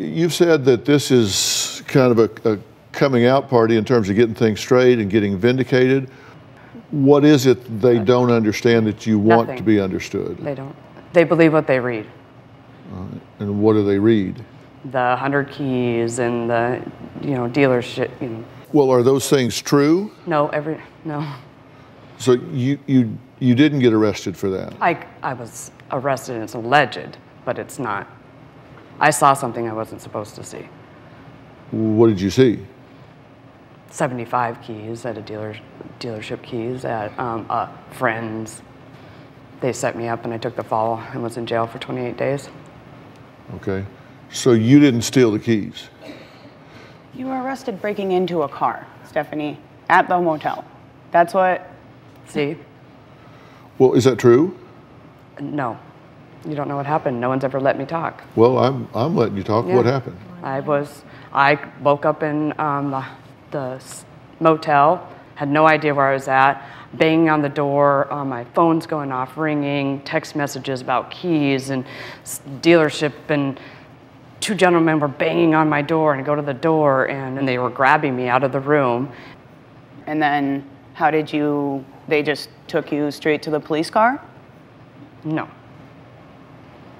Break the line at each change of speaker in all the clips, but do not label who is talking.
You've said that this is kind of a coming out party in terms of getting things straight and getting vindicated. What is it they don't understand that you want
Nothing.
to be understood?
They don't. They believe what they read.
And what do they read?
The 100 keys and the, dealership.
Well, are those things true?
No.
So you didn't get arrested for that?
I was arrested and it's alleged, but it's not. I saw something I wasn't supposed to see.
What did you see?
75 keys at a dealership keys at friends. They set me up and I took the fall and was in jail for 28 days.
Okay. So you didn't steal the keys?
You were arrested breaking into a car, Stephanie, at the motel. That's what...
See?
Well, is that true?
No. You don't know what happened. No one's ever let me talk.
Well, I'm letting you talk.
Yeah.
What happened?
I woke up in the motel, had no idea where I was at, banging on the door, my phone's going off, ringing, text messages about keys and dealership, and two gentlemen were banging on my door, and I go to the door, and they were grabbing me out of the room.
And then how did you, they just took you straight to the police car?
No.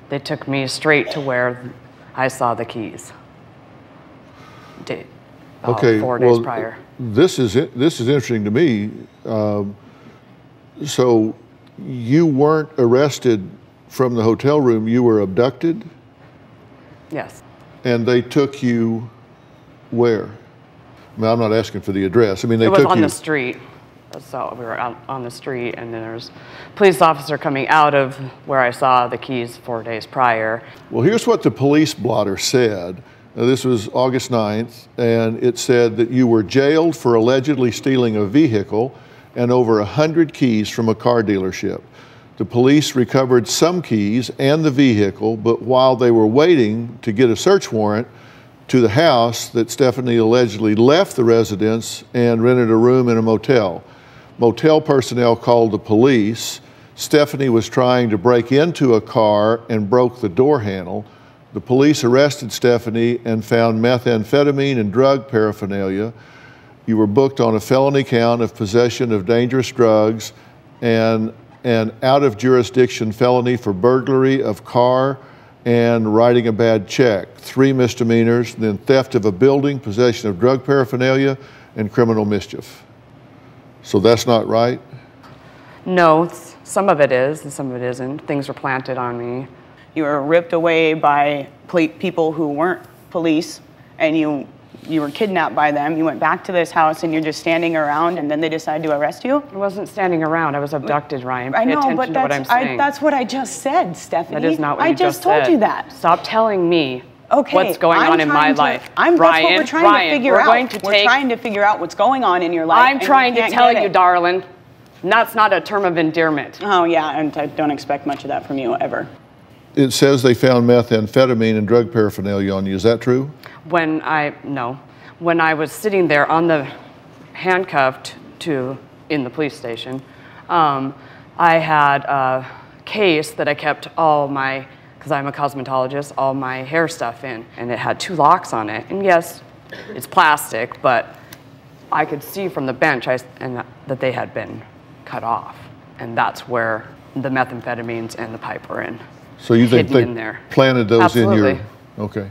They took me straight to where I saw the keys.
Okay,
4 days prior.
This is interesting to me. So you weren't arrested from the hotel room, you were abducted?
Yes.
And they took you where? I mean, I'm not asking for the address. I mean, they took you...
It was on the street. So we were out on the street, and then there's a police officer coming out of where I saw the keys 4 days prior.
Well, here's what the police blotter said. This was August 9th, and it said that you were jailed for allegedly stealing a vehicle and over 100 keys from a car dealership. The police recovered some keys and the vehicle, but while they were waiting to get a search warrant to the house that Stephanie allegedly left the residence and rented a room in a motel. Motel personnel called the police. Stephanie was trying to break into a car and broke the door handle. The police arrested Stephanie and found methamphetamine and drug paraphernalia. You were booked on a felony count of possession of dangerous drugs and an out-of-jurisdiction felony for burglary of car and writing a bad check. 3 misdemeanors, then theft of a building, possession of drug paraphernalia, and criminal mischief. So that's not right?
No, some of it is and some of it isn't. Things were planted on me.
You were ripped away by people who weren't police, and you were kidnapped by them. You went back to this house, and you're just standing around, and then they decide to arrest you?
I wasn't standing around. I was abducted, Ryan.
I
Pay
know,
attention
but
to what I'm saying.
that's what I just said, Stephanie.
That is not what you just said.
I just told you that.
Stop telling me what's going
I'm
on in my
trying to-
life.
That's what we're trying to figure out. We're trying to figure out what's going on in your life.
I'm trying to tell you,
it.
darling. And that's not a term of endearment.
Oh, yeah, and I don't expect much of that from you, ever.
It says they found methamphetamine and drug paraphernalia on you. Is that true?
No. When I was sitting there on the handcuffed in the police station, I had a case that I kept all my, because I'm a cosmetologist, all my hair stuff in, and it had 2 locks on it. And yes, it's plastic, but I could see from the bench that they had been cut off, and that's where the methamphetamines and the pipe were in.
So you think they
in there.
planted those
Absolutely.
in your... Okay.